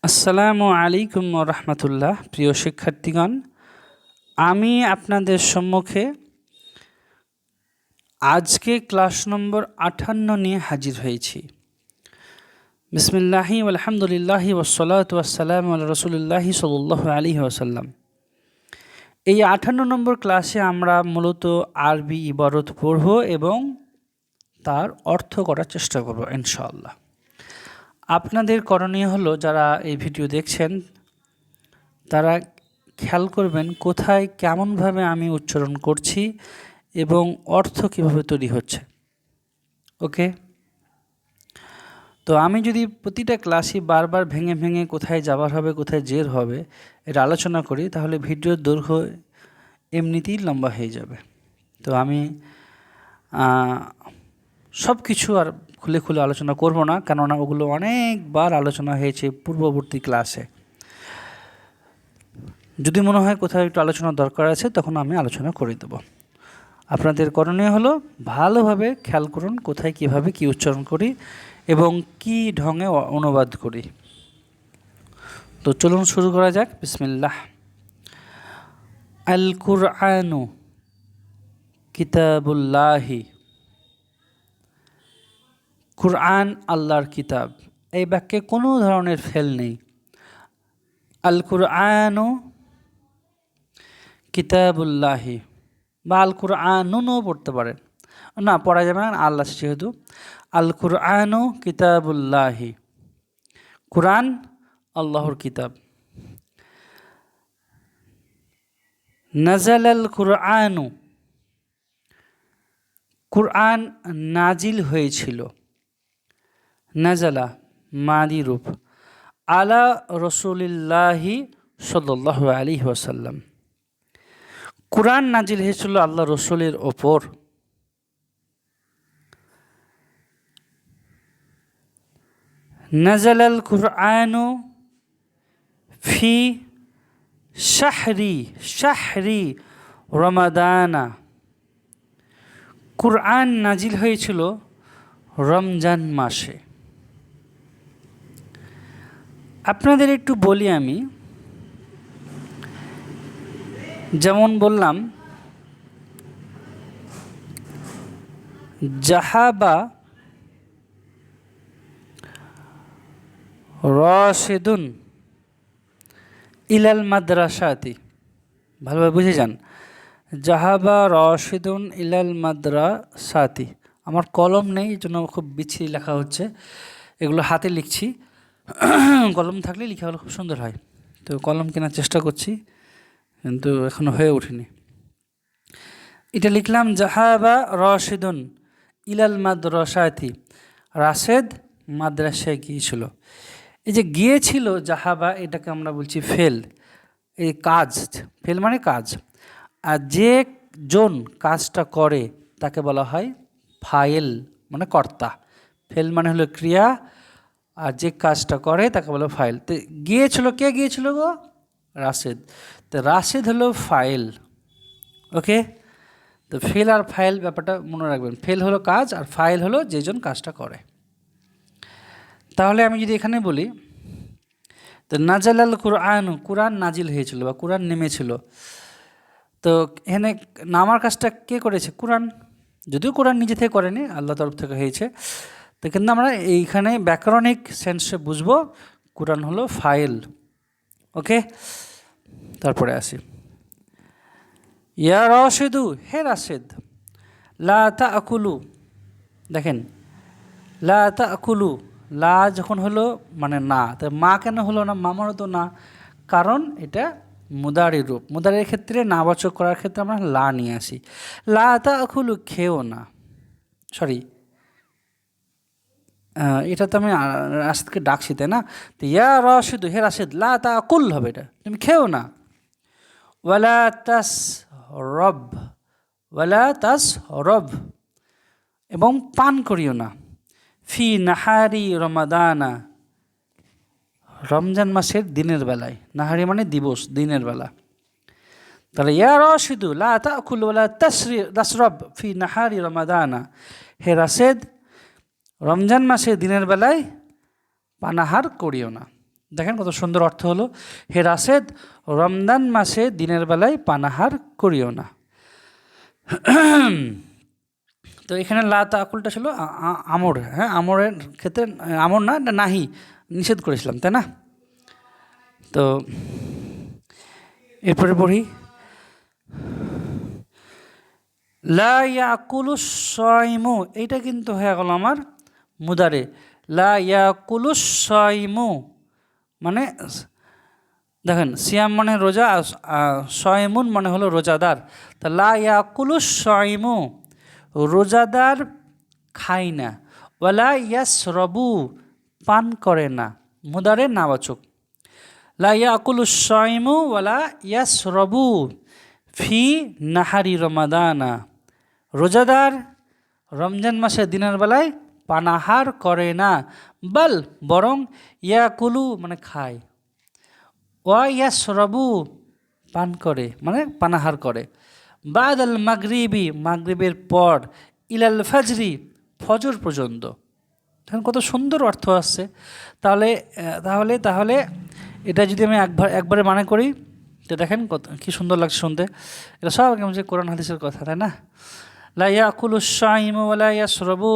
আসসালামু আলাইকুম রহমতুল্লাহ। প্রিয় শিক্ষার্থীগণ, আমি আপনাদের সম্মুখে আজকে ক্লাস নম্বর 58 নিয়ে হাজির হয়েছি। বিসমিল্লাহি আলহামদুলিল্লাহি ওয়াসসালাতু ওয়াসসালামু আলা রাসূলিল্লাহি সাল্লাল্লাহু আলাইহি ওয়াসাল্লাম। এই 58 নম্বর ক্লাসে আমরা মূলত আরবি ইবারত পড়ব এবং তার অর্থ করার চেষ্টা করব ইনশাআল্লাহ। আপনাদের করণীয় হলো, যারা এই ভিডিও দেখছেন তারা খেয়াল করবেন কোথায় কেমনভাবে আমি উচ্চারণ করছি এবং অর্থ কীভাবে তৈরি হচ্ছে। ওকে, তো আমি যদি প্রতিটা ক্লাসই বারবার ভেঙে ভেঙে কোথায় যাবার হবে কোথায় জের হবে এটা আলোচনা করি, তাহলে ভিডিওর দৈর্ঘ্য এমনিতেই লম্বা হয়ে যাবে। তো আমি সব কিছু আর খুলে খুলে আলোচনা করব না, কেননা ওগুলো অনেকবার আলোচনা হয়েছে পূর্ববর্তী ক্লাসে। যদি মনে হয় কোথাও একটু আলোচনার দরকার আছে তখন আমি আলোচনা করে দেব। আপনাদের করণীয় হলো ভালোভাবে খেয়াল করুন কোথায় কিভাবে কি উচ্চারণ করি এবং কি ঢঙে অনুবাদ করি। তো চলুন শুরু করা যাক। বিসমিল্লাহ। আল কুরআনু কিতাবুল্লাহি। কুরআন আল্লাহর কিতাব। এই বাক্যে কোনো ধরনের ফেল নেই। আল কুরআনু কিতাবুল্লাহি বা আল কুরআনুনও পড়তে পারেন, না পড়া যাবে না, আল্লাহ যেহেতু। আল কুরআনু কিতাবুল্লাহি, কুরআন আল্লাহর কিতাব। নাজাল আল কুরআনু, কুরআন নাজিল হয়েছিল। নাজালা মাদি রূপ। আলা রসুলিল্লাহি সাল্লাল্লাহু আলাইহি ওয়াসাল্লাম, কুরআন নাজিল হয়েছিল আল্লাহ রসুলের ওপর। নাজাল আল কুরআনু ফি শাহরি রমাদানা, কুরআন নাজিল হয়েছিল রমজান মাসে। আপনাদের একটু বলি আমি, যেমন বললাম জাহাবা রাশিদুন ইলাল মাদ্রাসাতি, ভালোভাবে বুঝে যান। জাহাবা রাশিদুন ইলাল মাদ্রাসাতি। আমার কলম নেই, এই জন্য খুব বিচ্ছিরি লেখা হচ্ছে, এগুলো হাতে লিখছি। কলম থাকলে লেখা হলে খুব সুন্দর হয়। তো কলম কেনার চেষ্টা করছি, কিন্তু এখনো হয়ে ওঠেনি। এটা লিখলাম জাহাবা রাশিদুন ইলাল মাদ্রাসাতি, রাশেদ মাদ্রাসায় গিয়েছিল। এই যে গিয়েছিল জাহাবা, এটাকে আমরা বলছি ফেল। এই কাজ, ফেল মানে কাজ। আর যে জন কাজটা করে তাকে বলা হয় ফাইল, মানে কর্তা। ফেল মানে হলো ক্রিয়া, আর যে কাজটা করে তাকে বলা ফাইল। তো গিয়েছিল, কে গিয়েছিল গো? রাশেদ। তো রাশেদ হলো ফাইল। ওকে, তো ফেল আর ফাইল ব্যাপারটা মনে রাখবেন। ফেল হলো কাজ আর ফাইল হলো যেজন কাজটা করে। তাহলে আমি যদি এখানে বলি, তো নাজাল আল কুরআন, কুরআন নাজিল হয়েছিল বা কুরআন নেমেছিল। তো এখানে নামার কাজটা কে করেছে? কুরআন। যদিও কুরআন নিজে থেকে করেনি, আল্লাহ তরফ থেকে হয়েছে। তো কিন্তু আমরা এইখানে ব্যাকরণিক সেন্সে বুঝবো কুরআন হলো ফাইল। ওকে, তারপরে আসি। ইয়া রাশিদু, হে রাশেদ। লা তাকুলু, দেখেন লা তাকুলু, লা যখন হলো মানে না, তো মা কেন হলো না? মামারও তো না, কারণ এটা মুদারি রূপ। মুদারির ক্ষেত্রে নাবাচক করার ক্ষেত্রে আমরা লা নিয়ে আসি। লা তাকুলু, খেও না। সরি, এটা তো আমি রাশেদকে ডাকছি, তাই না? তো ইয়া রাশিদু, হে রাশেদ, লা তাকুল হবে, এটা তুমি খেও না। ওয়ালা তাস রব, ওয়ালা তাস রব, এবং পান করিও না। ফি নাহারি রমাদানা, রমজান মাসের দিনের বেলায়। নাহারি মানে দিবস, দিনের বেলা। তাহলে ইয়া রাশিদু লা তাকুল ওয়ালা তাসরব ফি নাহারি রমাদানা, হে রাশেদ, রমজান মাসের দিনের বেলায় পানাহার করিও না। দেখেন কত সুন্দর অর্থ হলো, হে রাশেদ রমজান মাসে দিনের বেলায় পানাহার করিও না। তো এখানে লা তাকুলটা ছিল আমর, হ্যাঁ আমরের ক্ষেত্রে, আমর না, এটা নাহি, নিষেধ করেছিলাম, তাই না? তো এরপরে পড়ি, লা ইয়াকুলুস সাইমু, এইটা কিন্তু হয়ে গেল আমার মুদারে। লা ইয়াকুলুস সাইমু মানে দেখেন সিয়াম মানে রোজা, সয়মুন মানে হলো রোজাদার। তা লা ইয়াকুলুস সাইমু, রোজাদার খায় না, ওয়ালা ইয়াসরবু পান করে না, মুদারে নাবাচক। লা ইয়াকুলুস সাইমু ওয়ালা ইয়াসরবু ফি নাহারি রমাদানা, রোজাদার রমজান মাসের দিনের বেলায় পানাহার করে না, বাল বরং ইয়াকুলু মানে খায়, ওয়া ইয়াসরবু পান করে মানে পানাহার করে, বাদ আল মাগরিবি মাগরিবের পর, ইলাল ফাজরি ফজর পর্যন্ত। দেখেন কত সুন্দর অর্থ আসছে। তাহলে তাহলে তাহলে এটা যদি আমি একবারে মানে করি, তো দেখেন কত কী সুন্দর লাগছে শুনতে। এটা সব কেমন যে কোরআন হাদিসের কথা, তাই না? লা ইয়াকুলুস সাইমু ওয়ালা ইয়াশরাবু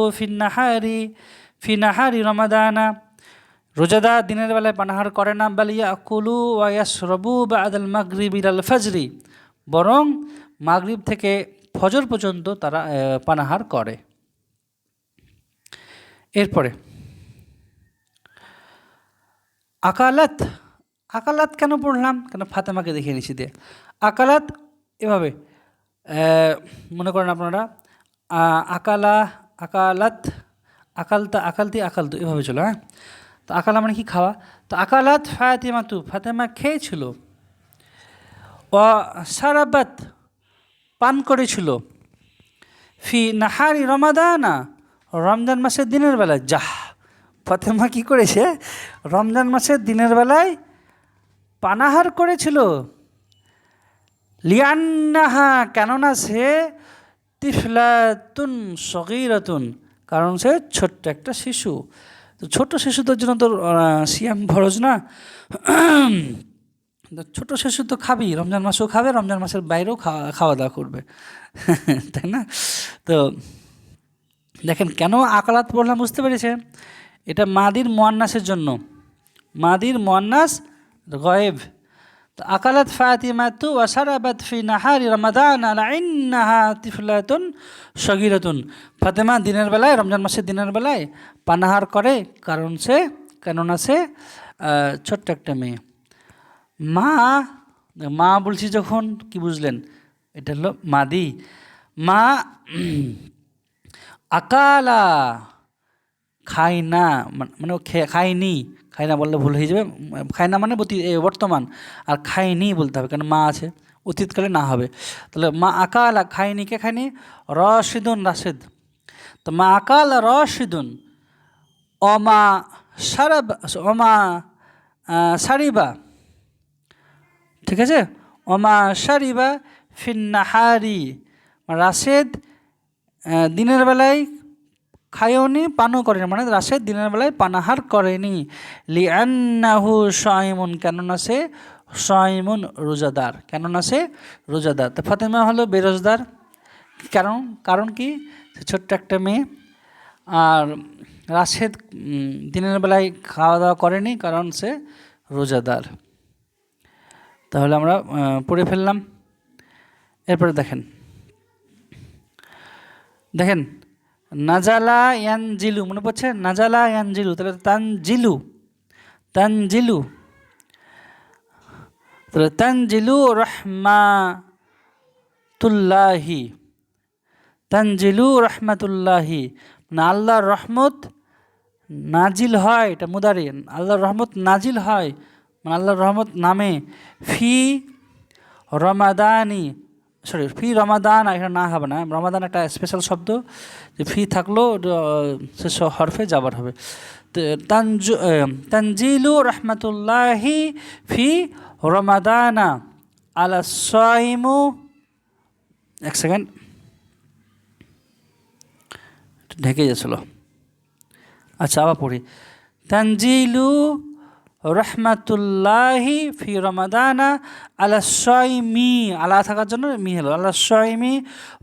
ফি নাহারি রমাদানা, রোজাদার দিনের বেলায় পানাহার করে না, বাল ইয়াকুলু ওয়া ইয়াশরাবু বাদাল মাগরিবি ইলাল ফাজরি, বরং মাগরিব থেকে ফজর পর্যন্ত তারা পানাহার করে। এরপরে আকালাত, আকালাত কেন পড়লাম, কেন ফাতেমাকে দেখিয়ে নিচ্ছি দিয়ে। আকালাত এভাবে মনে করেন আপনারা, আকালা, আকালাত, আকালতা, আকালতি, আকালতু, এভাবে চলো। হ্যাঁ, তো আকালা মানে কি খাওয়া। তো আকালাত ফাতেমাতু, ফাতেমা খেয়েছিল, ও সারাবাত পান করেছিল, ফি নাহারি রমাদানা রমজান মাসের দিনের বেলায়। যাহ, ফাতেমা কি করেছে, রমজান মাসের দিনের বেলায় পানাহার করেছিল। লিয়ান্নাহা কেননা সে, তিফলাতুন সগীরাতুন কারণ সে ছোট্ট একটা শিশু। তো ছোট শিশুদের জন্য তো সিয়াম ফরজ না, ছোট শিশু তো খাবেই, রমজান মাসেও খাবে, রমজান মাসের বাইরেও খাওয়া দাওয়া করবে, তাই না? তো দেখেন কেন আকালাত বললাম, বুঝতে পেরেছেন? এটা মাদির মুয়ান্নাসের জন্য, মাদির মুয়ান্নাস গয়েব। তো আকালাত ফাতিমাতু ওয়া শারাবাত ফি নাহারি রমাদান লাইন্নাহা তিফলাতুন সগীরাতুন, ফাতেমা দিনের বেলায়, রমজান মাসের দিনের বেলায় পানাহার করে কেননা সে ছোট্ট একটা মেয়ে। মা, মা বলছি যখন, কি বুঝলেন? এটা হলো মাদি। মা আকালা খায় না, মানে খায়নি, খায় না বললে ভুল হয়ে যাবে, খায় না মানে বর্তমান, আর খায়নি বলতে হবে, কারণ মা আছে, অতীতকালে না হবে। তাহলে মা আকালা খায়নি, কে খায়নি? রশিদুন, রাশেদ। তো মা আকালা রশিদুন অমা সারাবা, অমা সারিবা, ঠিক আছে, অমা সারিবা ফিন্নাহারি, রাশেদ দিনের বেলায় খায়নি, পানও করেনি, মানে রাশেদ দিনের বেলায় পানাহার করেনি। লিআন্নাহু সাইমুন কেননা সে সাইমুন রোজাদার, কেননা সে রোজাদার। তো ফাতেমা হলো বেরোজদার, কারণ কি, সে ছোট্ট একটা মেয়ে। আর রাশেদ দিনের বেলায় খাওয়া দাওয়া করেনি, কারণ সে রোজাদার। তাহলে আমরা পড়ে ফেললাম। এরপরে দেখেন নাজালা ইয়ানজিলু, মনে পড়ছে? নাজালা ইয়ানজিলু, তাহলে তানজিলু, তানজিলু, তাহলে তানজিলু রহমাতুল্লাহি, তানজিলু রহমাতুল্লাহি মানে আল্লাহর রহমত নাজিল হয়, এটা মুদারি, আল্লাহর রহমত নাজিল হয় মানে আল্লাহর রহমত নামে, ফি রমাদানি, ফি রমাদান, এখানে না হবে না, রমাদান একটা স্পেশাল শব্দ, যে ফি থাকলেও সে হরফে যাবার হবে। তো তানজিলু রহমতুল্লাহি ফি রমাদানা আলা সাইমু, এক সেকেন্ড ঢেকে যাচ্ছিল, আচ্ছা আবার পড়ি। তানজিলু রহমাতুল্লাহি ফি রমাদানা আলা সাইমি, আলা থাকার জন্য মি হলো, আলা সাইমি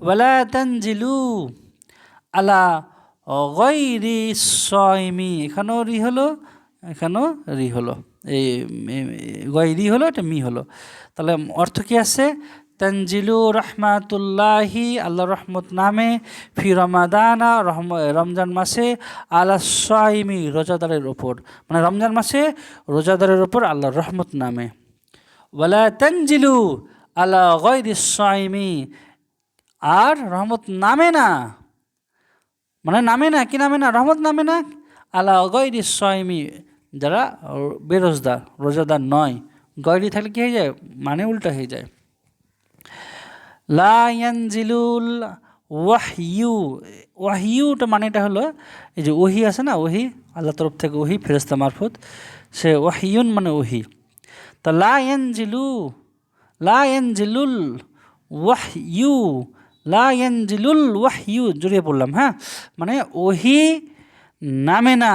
ওয়ালা তানজিলু আলা গায়রি সাইমি, এখানেও রি হলো, এখানেও রি হলো, এই গায়রি হলো, এটা মি হলো। তাহলে অর্থ কি আছে? তানজিলু রহমাতুল্লাহি, আল্লাহর রহমত নামে, ফি রমাদানা রমজান মাসে, আলা সাইমি রোজাদারের ওপর, মানে রমজান মাসে রোজাদারের ওপর আল্লাহর রহমত নামে। ওয়ালা তানজিলু আলা গায়রি সাইমি, আর রহমত নামে না, মানে নামে না, কি নামে না? রহমত নামে না আলা গায়রি সাইমি, যারা বেরোজদার, রোজাদার নয়। গায়রি থাকলে কি হয়ে যায়? মানে উল্টা হয়ে যায়। লা ইয়ানজিলুল ওয়াহইউ, ওয়াহইউটা মানেটা হলো এই যে ওহি আছে না, ওহি আল্লাহ তরফ থেকে, ওহি ফেরেশতা মারফত, সে ওয়াহইউন মানে ওহি। তা লা ইয়ানজিলু, লা ইয়ানজিলুল ওয়াহইউ, লা ইয়ানজিলুল ওয়াহইউ জড়িয়ে পড়লাম, হ্যাঁ, মানে ওহি নামে না,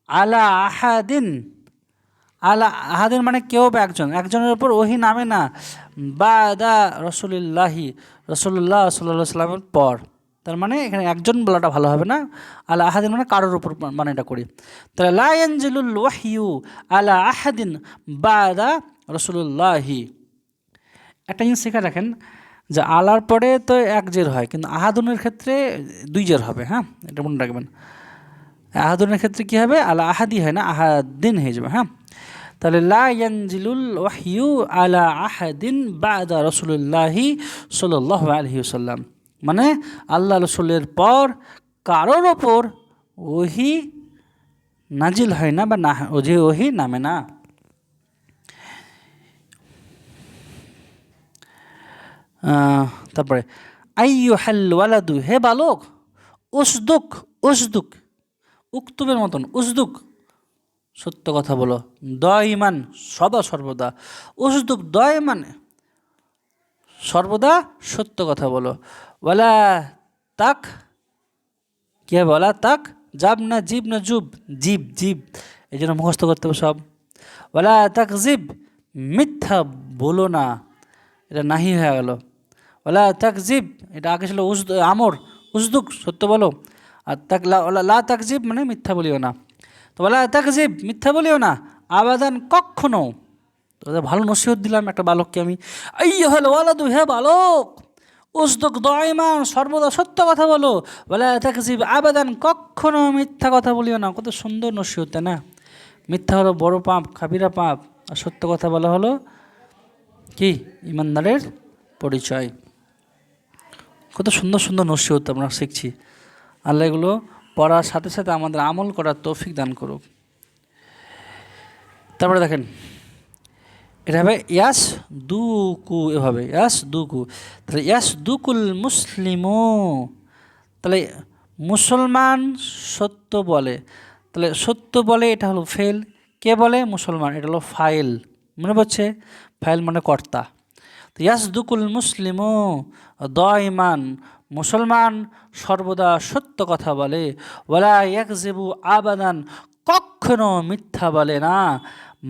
আলা আহাদিন, আলা আহাদিন মানে কেউ বা একজন, একজনের উপর ওহি নামে না, বাদা রসুলিল্লাহি, রসুল্লাহ সাল্লাল্লাহু সাল্লামের পর। তার মানে এখানে একজন বলাটা ভালো হবে না, আলা আহাদিন মানে কারোর উপর মানে এটা করি। তাহলে লা ইয়ানজিলুল ওয়াহইউ আলা আহাদিন বাদা রসুল্লাহি। একটা জিনিস শিখে রাখেন যে আলার পরে তো এক জের হয়, কিন্তু আহাদুনের ক্ষেত্রে দুই জের হবে, হ্যাঁ, এটা মনে রাখবেন। আহাদুনের ক্ষেত্রে কী হবে? আলা আহাদি হয় না, আহাদিন হয়ে যাবে, হ্যাঁ। তাহলে লা ইয়ানজিলুল ওয়াহইউ আলা আহাদিন বাদা রাসূলুল্লাহি সাল্লাল্লাহু আলাইহি ওয়াসাল্লাম, মানে আল্লাহ রসুলের পর কারোর ওপর ওহি নাজিল হয় না, বা না যে ওহি নামে না। তারপরে আইয়ুহাল ওয়ালাদু, হে বালক, উসদুক, উসদুক উক্তুবের মতন, উসদুক সত্য কথা বলো, দয়মান সদা সর্বদা, উসদুক দয়মান সর্বদা সত্য কথা বলো, ওয়ালা তাক, কী হবে? ওয়ালা তাক জাব না জিব না জুব, জিব, জিব, এই জন্য মুখস্থ করতে হবে সব। ওয়ালা তাক জিব, মিথ্যা বলো না, এটা নাহি হয়ে গেল। ওয়ালা তাক জিব, এটা আগে ছিল আমর, উসদুক সত্য বলো, আর তাক লা তাক জিব মানে মিথ্যা বলিও না। তো ওয়ালা তাক জিব, মিথ্যা বলিও না, আবাদান কখনো। তো ভালো নসিহত দিলাম একটা বালককে আমি, আইয়ুহাল ওয়ালাদু, হে বালক, উসদুক দয়মান সর্বদা সত্য কথা বলো, ওয়ালা তাকজিব আবাদান কখনো মিথ্যা কথা বলিও না। কত সুন্দর নসিহত, তাই না? মিথ্যা হলো বড় পাপ, কাবিরা পাপ, আর সত্য কথা বলা হলো কি? ইমানদারের পরিচয়। কত সুন্দর সুন্দর নসিহত আমরা শিখছি। আল্লাহ এগুলো পড়ার সাথে সাথে আমাদের আমল করার তৌফিক দান করুক। তারপরে দেখেন, এটা হবে ইয়াস দুকু, এভাবে ইয়াস দুকু। তাহলে ইয়াস দুকুল মুসলিমু, তাহলে মুসলমান সত্য বলে, তাহলে সত্য বলে এটা হলো ফেল, কে বলে? মুসলমান, এটা হলো ফাইল, মনে পড়ছে? ফাইল মানে কর্তা। তো ইয়াস দুকুল মুসলিমু দয়মান, মুসলমান সর্বদা সত্য কথা বলে, ওয়ালা ইয়াকজিবু আবাদান কখনো মিথ্যা বলে না,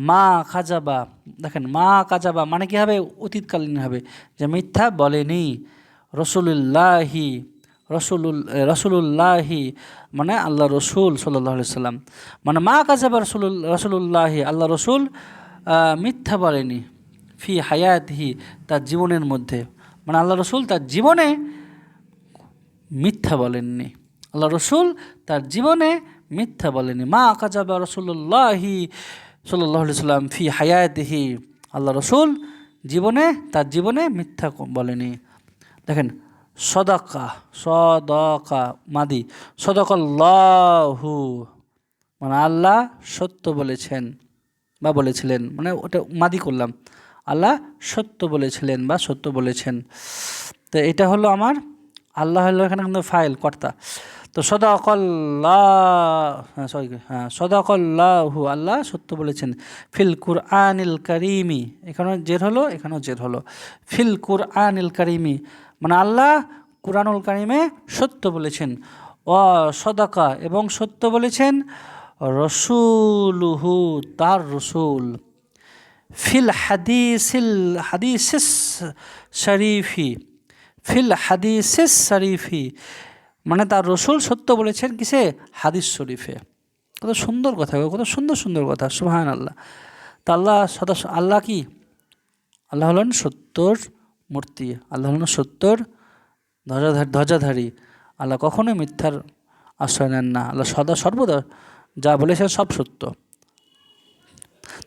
মা কাজাবা, দেখেন মা কাজাবা মানে কী হবে? অতীতকালীন হবে, যে মিথ্যা বলেনি। রসুলুল্লাহি, রসুলুল্লাহি মানে আল্লাহ রসুল সাল্লাল্লাহু আলাইহি সাল্লাম, মানে মা কাজাবা রসুলুল্লাহি, আল্লাহ রসুল মিথ্যা বলেনি, ফি হায়াতিহি তার জীবনের মধ্যে, মানে আল্লাহ রসুল তার জীবনে মিথ্যা বলেননি, আল্লাহ রসুল তার জীবনে মিথ্যা বলেনি। মা কাজাবা রসুল্লাহি সাল্লাল্লাহু আলাইহি সাল্লাম ফি হায়াতিহি, আল্লাহ রসুল জীবনে, তার জীবনে মিথ্যা বলেনি। দেখেন সদাকা, সদাকা মাদি, সদাকাল্লাহু মানে আল্লাহ সত্য বলেছেন বা বলেছিলেন, মানে ওটা মাদি করলাম, আল্লাহ সত্য বলেছিলেন বা সত্য বলেছেন। তো এটা হলো আমার, আল্লাহ হলো এখানে কিন্তু ফাইল, কর্তা। তো সদাকাল্লাহু আল্লাহ সত্য বলেছেন, ফিল কুরআনিল কারিমি, এখানেও জের হলো, এখানেও জের হলো, ফিল কুরআনিল কারিমি মানে আল্লাহ কুরআনুল কারিমে সত্য বলেছেন, ও সদাকা এবং সত্য বলেছেন, রসুলুহু তার রসুল, হাদিসিস শরীফি, হাদিসিস শরীফি মানে তার রসুল সত্য বলেছেন কিসে? হাদিস শরীফে। কত সুন্দর কথা, কত সুন্দর সুন্দর কথা, সুবহানাল্লাহ। তা আল্লাহ কি? আল্লাহ হলেন সত্যর মূর্তি, আল্লাহ হলেন সত্যর ধ্বজাধারী। আল্লাহ কখনোই মিথ্যার আশ্রয় নেন না। আল্লাহ সর্বদা যা বলেছেন সব সত্য।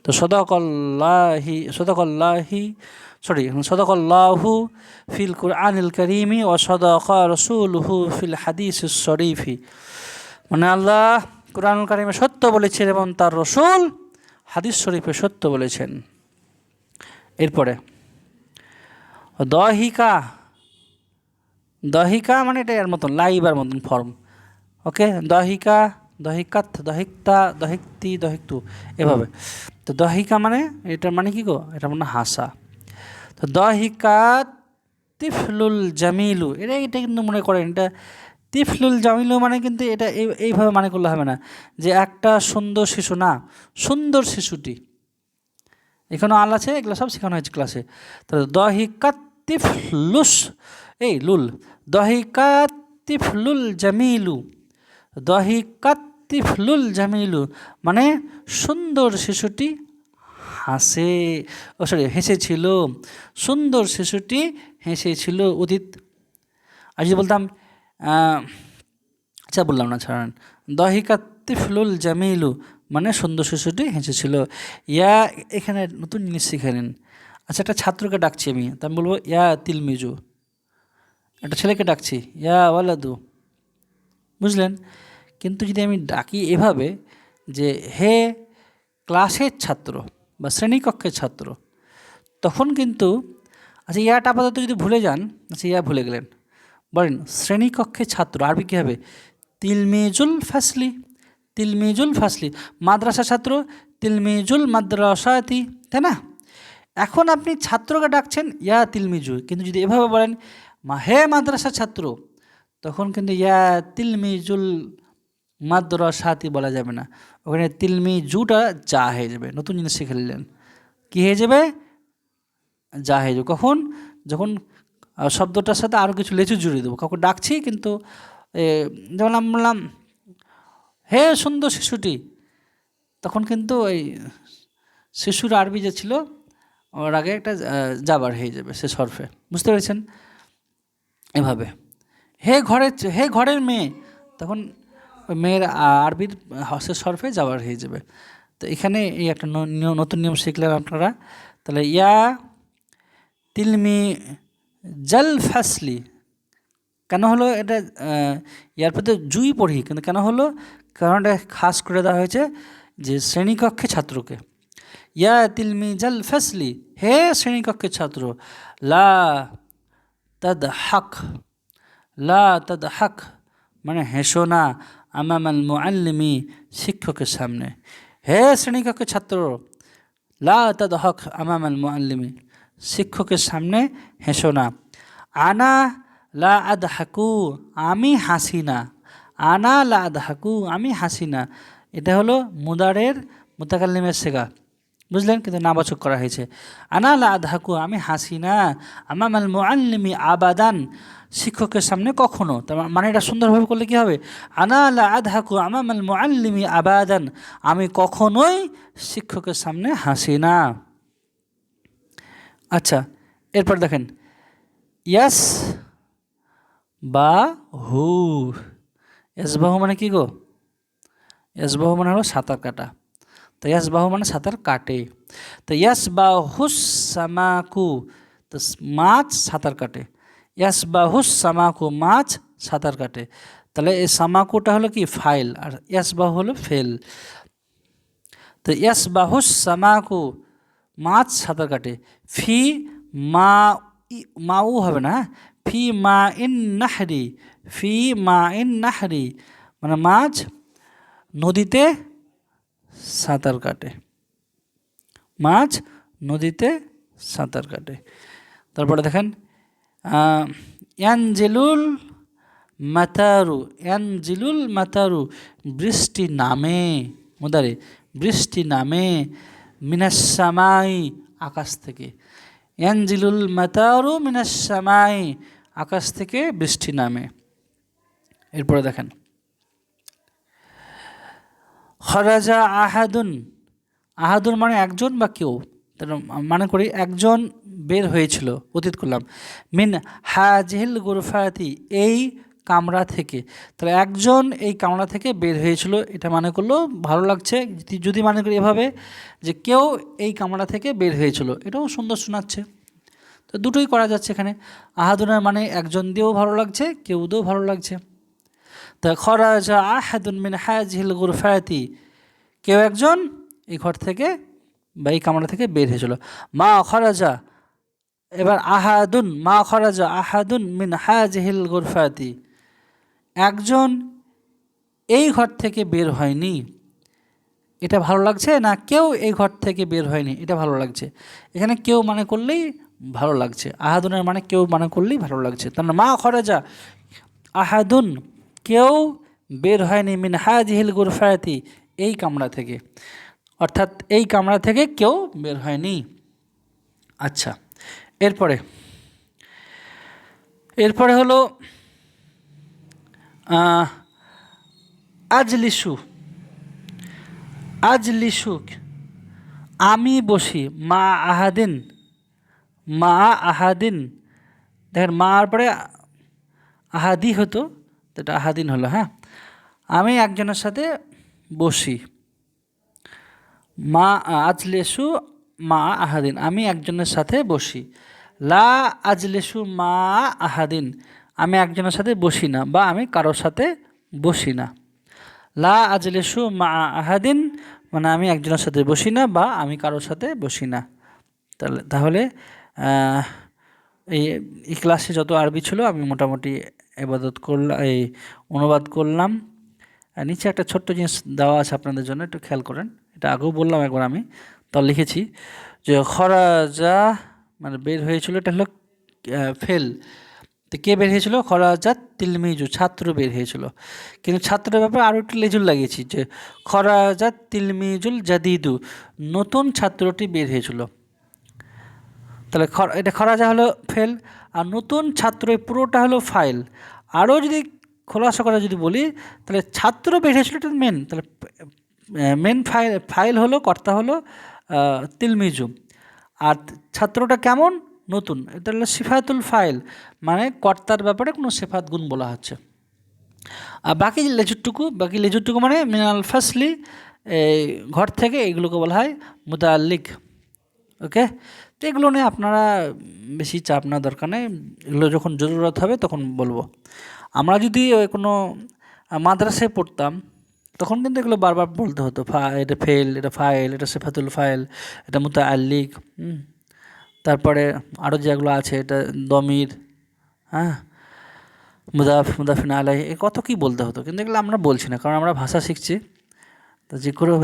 তো সদাকাল্লাহু ফিল কুরআনিল কারীমি ওয়া সাদাকা রাসূলুহু ফিল হাদিসিস শরীফি মানে আল্লাহ কুরআনুল কারীমে সত্য বলেছেন এবং তার রসূল হাদিস শরীফে সত্য বলেছেন। এরপরে দহিকা, দহিকা মানে এটা এর মতন লাইবার মতন ফর্ম। ওকে, দহিকা, দহিকাত, দহিকতা, দহিকতি, দহিকতু, এভাবে। তো দহিকা মানে এটা মানে কি গো? এটা মানে হাসা। তো দহিকাত তিফলুল জামিলু, এটা কিন্তু মনে করেন এটা তিফলুল জামিলু মানে কিন্তু এটা এইভাবে মানে করলে হবে না যে একটা সুন্দর শিশু, না, সুন্দর শিশুটি। এখানেও আল আছে, এগুলো সব শেখানো হয়েছে ক্লাসে। তো দহিকাত তিফলুস, এই লুল, দহিকাত তিফলুল জামিলু, দহিকাত তিফলুল জামিলু মানে সুন্দর শিশুটি হেসেছিল, সুন্দর শিশুটি হেসেছিল। অতীত। আর যদি বলতাম আচ্ছা বললাম না, ছাড়েন। দহিকাত তিফলুল জামিলু মানে সুন্দর শিশুটি হেসেছিল। ইয়া, এখানে নতুন জিনিস শিখে নিন। আচ্ছা, একটা ছাত্রকে ডাকছি আমি, তা আমি বলবো ইয়া তিলমিজু। একটা ছেলেকে ডাকছি ইয়া ওয়ালাদু, বুঝলেন? কিন্তু যদি আমি ডাকি এভাবে যে হে ক্লাসের ছাত্র বা শ্রেণীকক্ষের ছাত্র, তখন কিন্তু আচ্ছা ইয়াটা আপাতত যদি ভুলে যান, আচ্ছা ইয়া ভুলে গেলেন, বলেন শ্রেণীকক্ষের ছাত্র আরবি কী হবে? তিলমিজুল ফাসলি, তিলমিজুল ফাসলি। মাদ্রাসা ছাত্র তিলমিজুল মাদ্রাসাতি, তাই না? এখন আপনি ছাত্রকে ডাকছেন ইয়া তিলমিজু, কিন্তু যদি এভাবে বলেন হে মাদ্রাসা ছাত্র, তখন কিন্তু ইয়া তিলমিজুল মাদ্রাসাতি বলা যাবে না। ওখানে তিলমিজুটা যা হয়ে যাবে। নতুন জিনিস শিখে নিলেন, কী হয়ে যাবে? যা হয়ে যাবে। কখন? যখন শব্দটার সাথে আরও কিছু লেচু জুড়ে দেবো। কাউকে ডাকছি কিন্তু যেমন আমি বললাম হে সুন্দর শিশুটি, তখন কিন্তু ওই শিশুর আরবি যে ছিল ওর আগে একটা জাবার হয়ে যাবে সে সরফে, বুঝতে পেরেছেন? এভাবে হে ঘরের মেয়ে, তখন মেয়ের আরবির হসের সরফে জাবার হয়ে যাবে। তো এখানে এই একটা নতুন নিয়ম শিখলেন আপনারা। তাহলে ইয়া তিলমি জাল ফাসলি কেন হলো? এটা ইয়ার প্রতি জুই পড়ি, কিন্তু কেন হলো? কারণ এটা খাস করে দেওয়া হয়েছে যে শ্রেণীকক্ষে ছাত্রকে। ইয়া তিলমি জাল ফাসলি, হে শ্রেণীকক্ষের ছাত্র, লা তাদ হাক, লা তাদ হাক মানে হেসো না, আমামাল মুআল্লিমি শিক্ষকের সামনে। হে শ্রেণীকক্ষের ছাত্র, লা তাদ হক আমামাল মুআল্লিমি শিক্ষকের সামনে হেসো না। আনা লা আদহাকু আমি হাসি না, আনা লা আদহাকু আমি হাসি না। এটা হলো মুদারের মুতাকাল্লিমের সেগা, বুঝলেন? কিন্তু নাবাচক করা হয়েছে। আনা লা আদহাকু আমি হাসি না, আমামাল মুআল্লিমি আবাদান শিক্ষকের সামনে কখনো। তার মানে এটা সুন্দরভাবে করলে কী হবে? আনা লা আদহাকু আমামাল মুআল্লিমি আবাদান আমি কখনোই শিক্ষকের সামনে হাসি না। আচ্ছা, এরপর দেখেন ইয়াস বা হু, ইয়াসবাহু মানে কি গো? ইয়াসবাহু মানে হলো সাঁতার কাটা। তো ইয়াসবাহু মানে সাঁতার কাটে। তো ইয়াসবাহুস সামাকু, তো মাছ সাঁতার কাটে। ইয়াসবাহুস সামাকু মাছ সাঁতার কাটে। তাহলে এই সামাকুটা হলো কি? ফাইল, আর ইয়াসবাহু হলো ফেল। তো ইয়াসবাহুস সামাকু মাছ সাঁতার কাটে। ফি মাউ হবে না, ফি মা ইন নাহরি, ফি মা ইন নাহরি মানে মাছ নদীতে সাঁতার কাটে, মাছ নদীতে সাঁতার কাটে। তারপরে দেখেন ইয়ানজিলুল মাতারু, ইয়ানজিলুল মাতারু বৃষ্টি নামে, মুদারি বৃষ্টি নামে, মিনাস সামাই আকাশ থেকে, ইয়ানজিলুল মাতারু মিনাস সামাই আকাশ থেকে বৃষ্টি নামে। এরপরে দেখেন খরাজা আহাদুন, আহাদুন মানে একজন বা কেউ, তাহলে মানে করি একজন বের হয়েছিল, অতীত করলাম, মিন হাজিল গুরফাতি এই কামরা থেকে, তাহলে একজন এই কামরা থেকে বের হয়েছিল, এটা মানে করলো ভালো লাগছে। যদি মানে করি এভাবে যে কেউ এই কামরা থেকে বের হয়েছিল, এটাও সুন্দর শোনাচ্ছে। তো দুটোই করা যাচ্ছে এখানে, আহাদুনের মানে একজন দিয়েও ভালো লাগছে, কেউ দিয়েও ভালো লাগছে। তা খরাজা আহাদুন মিন হাজিল গুরফাতি, কেউ একজন এই ঘর থেকে বা এই কামরা থেকে বের হয়েছিল। মা খরাজা, এবার আহাদুন, মা খরাজা আহাদুন মিন হাজিহিল গুরফাতি, একজন এই ঘর থেকে বের হয়নি, এটা ভালো লাগছে, না কেউ এই ঘর থেকে বের হয়নি এটা ভালো লাগছে। এখানে কেউ মানে করলেই ভালো লাগছে, আহাদুনের মানে কেউ মানে করলেই ভালো লাগছে। তার মানে মা খরাজা আহাদুন, কেউ বের হয়নি, মিন হাজিহিল গুরফাতি এই কামরা থেকে, অর্থাৎ এই কামরা থেকে কেউ বের হয়নি। আচ্ছা, এরপরে এরপরে হলো আজলিসু, আজলিসু আমি বসি, মা আহাদিন, মা আহাদিন, দেখেন মার পরে আহাদি হতো, তো এটা আহাদিন হলো। হ্যাঁ, আমি একজনের সাথে বসি, মা আজলেসু মা আহাদিন, আমি একজনের সাথে বসি। লা আজলেসু মা আহাদিন, আমি একজনের সাথে বসি না বা আমি কারোর সাথে বসি না। লা আজলেসু মা আহাদিন মানে আমি একজনের সাথে বসি না বা আমি কারোর সাথে বসি না। তাহলে এই ক্লাসে যত আরবি ছিল আমি মোটামুটি ইবাদত করলাম, এই অনুবাদ করলাম। নিচে একটা ছোট্ট জিনিস দেওয়া আছে আপনাদের জন্য, একটু খেয়াল করেন। এটা আগেও বললাম একবার, আমি তো লিখেছি যে খরাজা মানে বের হয়েছিল, এটা হলো ফেল। তো কে বের হয়েছিল? খরাজা তিলমিজু, ছাত্র বের হয়েছিল। কিন্তু ছাত্রের ব্যাপারে আরও একটু লেজুল লাগিয়েছি যে খরাজা তিলমিজুল জাদিদু, নতুন ছাত্রটি বের হয়েছিল। তাহলে এটা খরাজা হলো ফেল, আর নতুন ছাত্র পুরোটা হলো ফাইল। আরও যদি খোলাসা করে যদি বলি, তাহলে ছাত্র বের হয়েছিল এটা মেন, তাহলে মেন ফাইল হলো, কর্তা হলো তিলমিজু, আর ছাত্রটা কেমন? নতুন, এটা হলো সিফাতুল ফাইল, মানে কর্তার ব্যাপারে কোনো সিফাত গুণ বলা হচ্ছে। আর বাকি লেজুরটুকু মানে মিনাল ফাসলি, ঘর থেকে, এগুলোকে বলা হয় মুতাআল্লিক। ওকে, তো এগুলো নিয়ে আপনারা বেশি চাপ নেওয়ার দরকার নেই, এগুলো যখন জরুরত হবে তখন বলবো। আমরা যদি কোনো মাদ্রাসায় পড়তাম তখন কিন্তু এগুলো বারবার বলতে হতো, এটা ফেল, এটা ফাইল, এটা সিফাতুল ফাইল, এটা মুতাআল্লিক, তারপরে আরও যেগুলো আছে, এটা দমির, হ্যাঁ, মুদাফিন আলাইহি, কত কী বলতে হতো। কিন্তু এগুলো আমরা বলছি না, কারণ আমরা ভাষা শিখছি। তো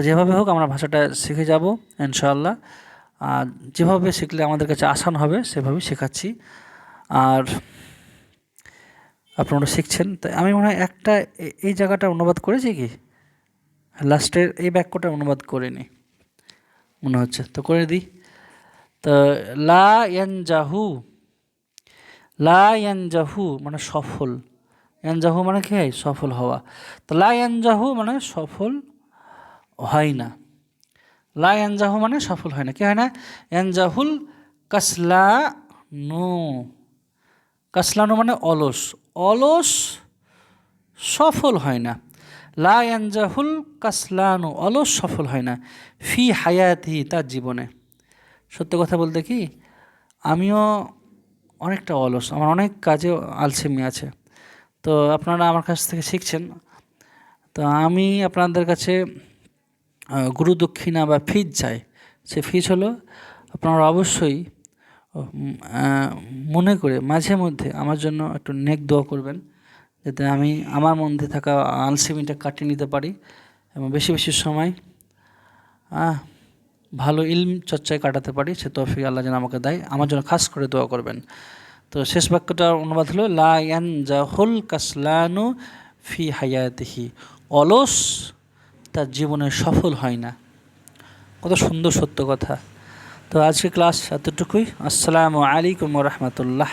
যেভাবে হোক আমরা ভাষাটা শিখে যাব ইনশাআল্লাহ। আর যেভাবে শিখলে আমাদের কাছে আসান হবে সেভাবেই শেখাচ্ছি, আর আপনারা শিখছেন। তাই আমি মনে হয় একটা এই জায়গাটা অনুবাদ করেছি, কি লাস্টের এই বাক্যটা অনুবাদ করিনি মনে হচ্ছে, তো করে দিই। তো লা ইয়ানজাহু, লা ইয়ানজাহু মানে সফল, ইয়ানজাহু মানে কি হয়? সফল হওয়া। তো লা ইয়ানজাহু মানে সফল হয় না, লা ইয়ানজাহু মানে সফল হয় না, কি হয় না? ইয়ানজাহুল কাসলানু, কাসলানু মানে অলস, অলস সফল হয় না। লা ইয়ানজাহুল কাসলানু, অলস সফল হয় না, ফি হায়াতি তার জীবনে। সত্য কথা বলতে কি, আমিও অনেকটা অলস, আমার অনেক কাজে আলসেমি আছে। তো আপনারা আমার কাছ থেকে শিখছেন, তো আমি আপনাদের কাছে গুরু দক্ষিণা বা ফিজ চাই। সে ফিজ হলো আপনারা অবশ্যই মনে করে মাঝে মধ্যে আমার জন্য একটু নেক দোয়া করবেন, যাতে আমি আমার মধ্যে থাকা আলসেমিটা কাটিয়ে নিতে পারি এবং বেশি বেশি সময় ভালো ইলম চর্চায় কাটাতে পারি। সে তৌফিক আল্লাহ যেন আমাকে দেয়। আমার জন্য খাস করে দোয়া করবেন। তো শেষ বাক্যটার অনুবাদ হলো লা ইয়ানজাহুল কাসলানু ফি হায়াতিহি, অলস তার জীবনে সফল হয় না। কত সুন্দর সত্য কথা। তো আজকে ক্লাস এতটুকুই। আসসালামু আলাইকুম ওয়া রাহমাতুল্লাহ।